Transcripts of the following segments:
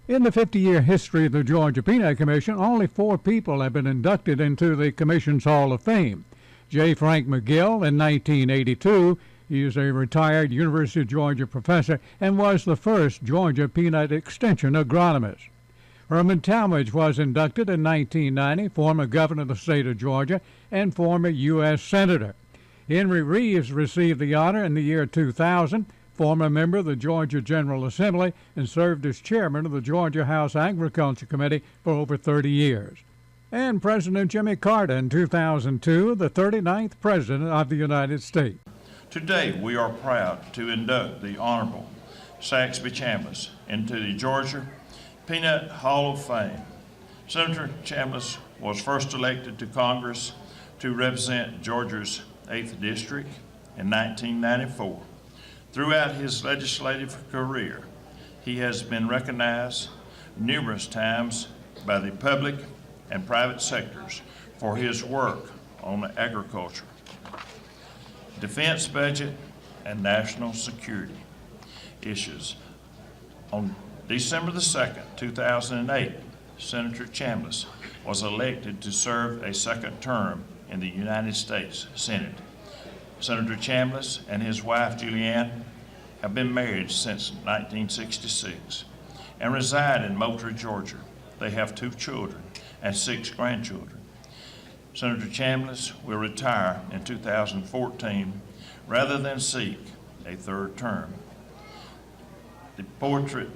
In the 50-year history of the Georgia Peanut Commission, only 4 people have been inducted into the Commission's Hall of Fame. J. Frank McGill in 1982. He is a retired University of Georgia professor and was the first Georgia peanut extension agronomist. Herman Talmadge was inducted in 1990, former governor of the state of Georgia and former U.S. Senator. Henry Reeves received the honor in the year 2000, former member of the Georgia General Assembly, and served as chairman of the Georgia House Agriculture Committee for over 30 years. And President Jimmy Carter in 2002, the 39th President of the United States. Today, we are proud to induct the Honorable Saxby Chambliss into the Georgia Peanut Hall of Fame. Senator Chambliss was first elected to Congress to represent Georgia's 8th District in 1994. Throughout his legislative career, he has been recognized numerous times by the public and private sectors for his work on agriculture, defense budget, and national security issues. On December the 2nd, 2008, Senator Chambliss was elected to serve a second term in the United States Senate. Senator Chambliss and his wife Julianne have been married since 1966 and reside in Moultrie, Georgia. They have 2 children and 6 grandchildren. Senator Chambliss will retire in 2014 rather than seek a third term. The portrait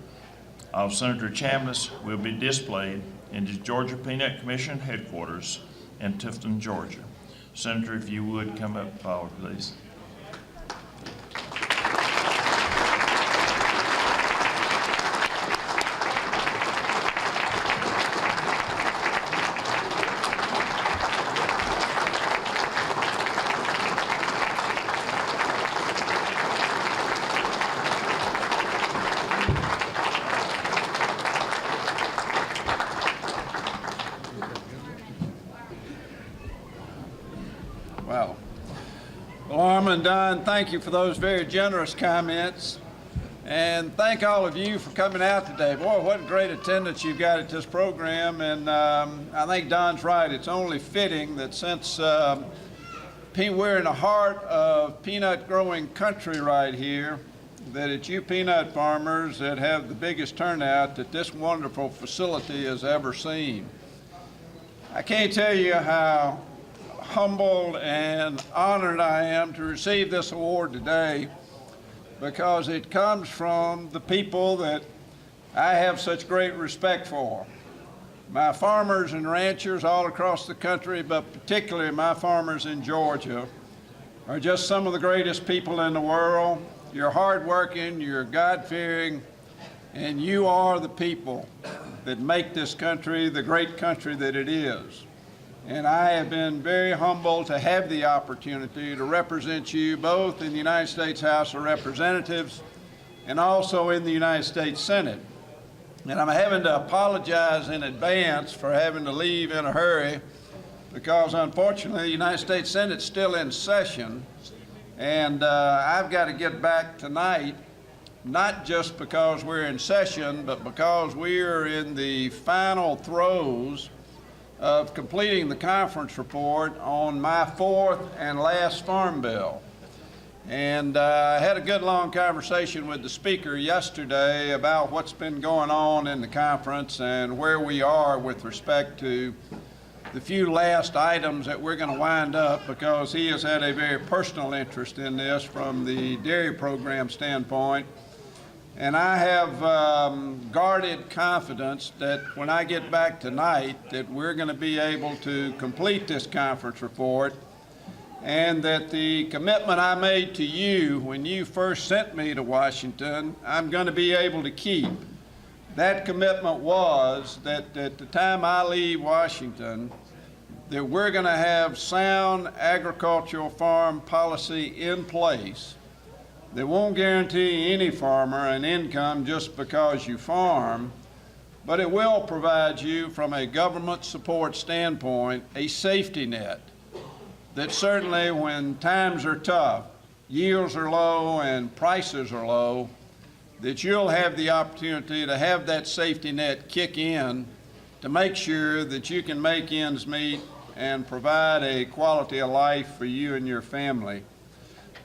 of Senator Chambliss will be displayed in the Georgia Peanut Commission headquarters in Tifton, Georgia. Senator, if you would come up forward, please. Well, Armin and Don, thank you for those very generous comments. And thank all of you for coming out today. Boy, what great attendance you've got at this program. And I think Don's right. It's only fitting that since we're in the heart of peanut growing country right here, that it's you peanut farmers that have the biggest turnout that this wonderful facility has ever seen. I can't tell you how humbled and honored I am to receive this award today, because it comes from the people that I have such great respect for. My farmers and ranchers all across the country, but particularly my farmers in Georgia, are just some of the greatest people in the world. You're hardworking, you're God-fearing, and you are the people that make this country the great country that it is. And I have been very humbled to have the opportunity to represent you both in the United States House of Representatives and also in the United States Senate. And I'm having to apologize in advance for having to leave in a hurry, because unfortunately the United States Senate's still in session, and I've got to get back tonight, not just because we're in session, but because we're in the final throes of completing the conference report on my 4th and last farm bill. And I had a good long conversation with the speaker yesterday about what's been going on in the conference and where we are with respect to the few last items that we're going to wind up, because he has had a very personal interest in this from the dairy program standpoint. And I have guarded confidence that when I get back tonight that we're going to be able to complete this conference report, and that the commitment I made to you when you first sent me to Washington, I'm going to be able to keep. That commitment was that at the time I leave Washington, that we're going to have sound agricultural farm policy in place that won't guarantee any farmer an income just because you farm, but it will provide you, from a government support standpoint, a safety net that certainly when times are tough, yields are low and prices are low, that you'll have the opportunity to have that safety net kick in to make sure that you can make ends meet and provide a quality of life for you and your family.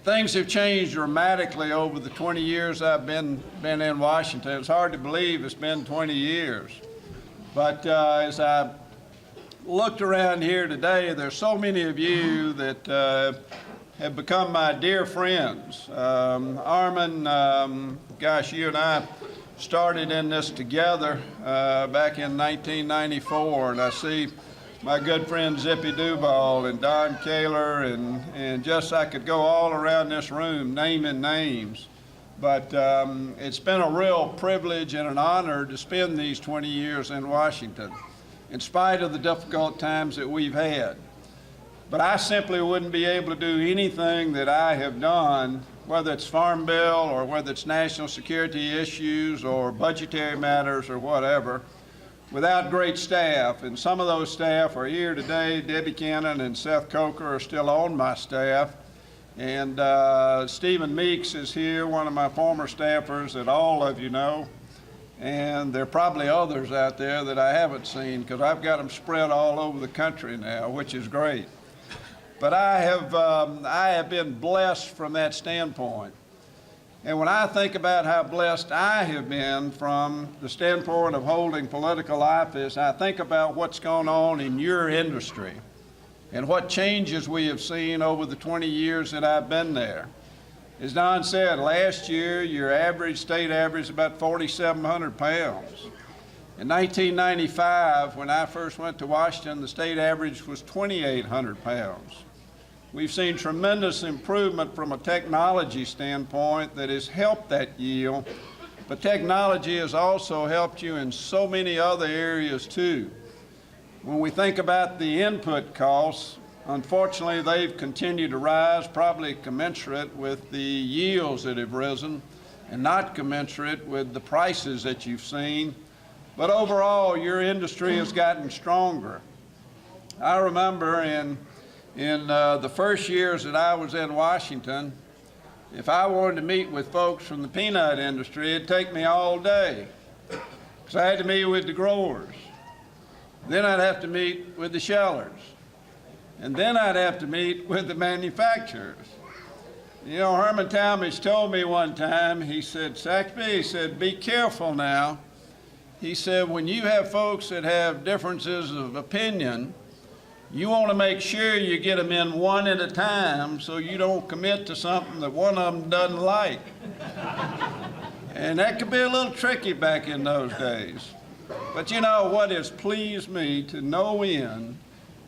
Things have changed dramatically over the 20 years I've been in Washington. It's hard to believe it's been 20 years. But as I looked around here today, there's so many of you that have become my dear friends. Armin, gosh, you and I started in this together back in 1994, and I see my good friend Zippy Duval and Don Kaler, and just I could go all around this room naming names. But it's been a real privilege and an honor to spend these 20 years in Washington, in spite of the difficult times that we've had. But I simply wouldn't be able to do anything that I have done, whether it's Farm Bill or whether it's national security issues or budgetary matters or whatever, without great staff. And some of those staff are here today. Debbie Cannon and Seth Coker are still on my staff. And Stephen Meeks is here, one of my former staffers that all of you know. And there are probably others out there that I haven't seen because I've got them spread all over the country now, which is great. But I have been blessed from that standpoint. And when I think about how blessed I have been from the standpoint of holding political office, I think about what's going on in your industry and what changes we have seen over the 20 years that I've been there. As Don said, last year, your state average is about 4,700 pounds. In 1995, when I first went to Washington, the state average was 2,800 pounds. We've seen tremendous improvement from a technology standpoint that has helped that yield, but technology has also helped you in so many other areas too. When we think about the input costs, unfortunately they've continued to rise, probably commensurate with the yields that have risen and not commensurate with the prices that you've seen. But overall, your industry has gotten stronger. I remember in the first years that I was in Washington, if I wanted to meet with folks from the peanut industry, it'd take me all day, because I had to meet with the growers. Then I'd have to meet with the shellers. And then I'd have to meet with the manufacturers. You know, Herman Talmadge told me one time, he said, Saxby, he said, be careful now. He said, when you have folks that have differences of opinion, you want to make sure you get them in one at a time so you don't commit to something that one of them doesn't like. And that could be a little tricky back in those days. But you know, what has pleased me to no end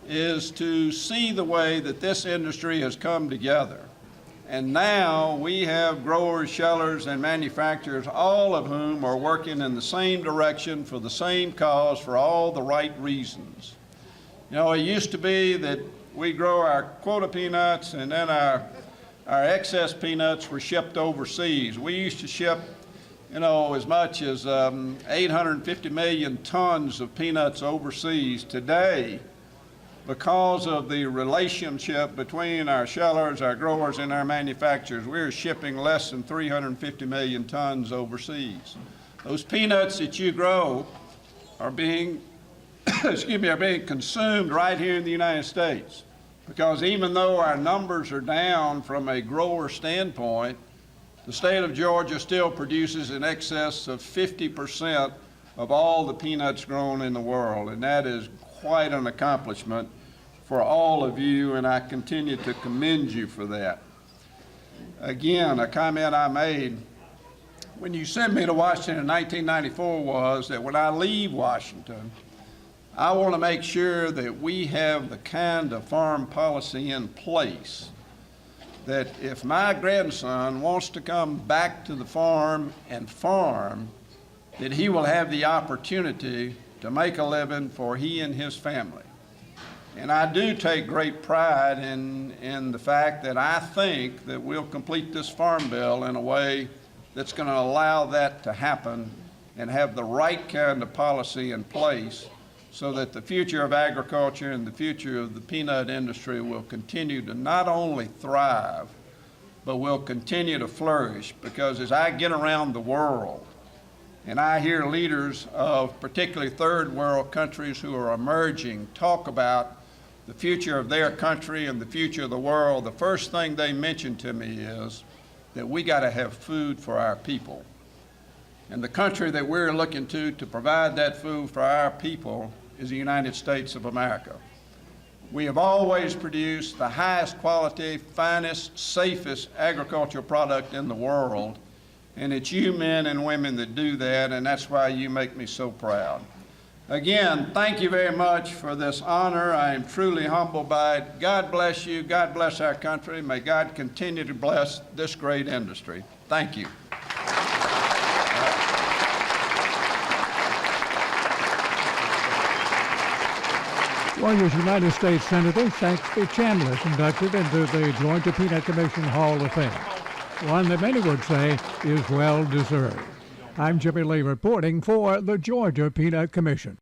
is to see the way that this industry has come together. And now we have growers, shellers, and manufacturers, all of whom are working in the same direction for the same cause for all the right reasons. You know, it used to be that we grow our quota peanuts and then our excess peanuts were shipped overseas. We used to ship, you know, as much as 850 million tons of peanuts overseas. Today, because of the relationship between our shellers, our growers, and our manufacturers, we're shipping less than 350 million tons overseas. Those peanuts that you grow are being are being consumed right here in the United States. Because even though our numbers are down from a grower standpoint, the state of Georgia still produces in excess of 50% of all the peanuts grown in the world. And that is quite an accomplishment for all of you, and I continue to commend you for that. Again, a comment I made when you sent me to Washington in 1994 was that when I leave Washington, I want to make sure that we have the kind of farm policy in place that if my grandson wants to come back to the farm and farm, that he will have the opportunity to make a living for he and his family. And I do take great pride in the fact that I think that we'll complete this farm bill in a way that's going to allow that to happen and have the right kind of policy in place so that the future of agriculture and the future of the peanut industry will continue to not only thrive, but will continue to flourish, because as I get around the world and I hear leaders of particularly third world countries who are emerging talk about the future of their country and the future of the world, the first thing they mention to me is that we got to have food for our people. And the country that we're looking to provide that food for our people is the United States of America. We have always produced the highest quality, finest, safest agricultural product in the world, and it's you men and women that do that, and that's why you make me so proud. Again, thank you very much for this honor. I am truly humbled by it. God bless you. God bless our country. May God continue to bless this great industry. Thank you. Warriors United States Senator Saxby Chambliss inducted into the Georgia Peanut Commission Hall of Fame, one that many would say is well deserved. I'm Jimmy Lee reporting for the Georgia Peanut Commission.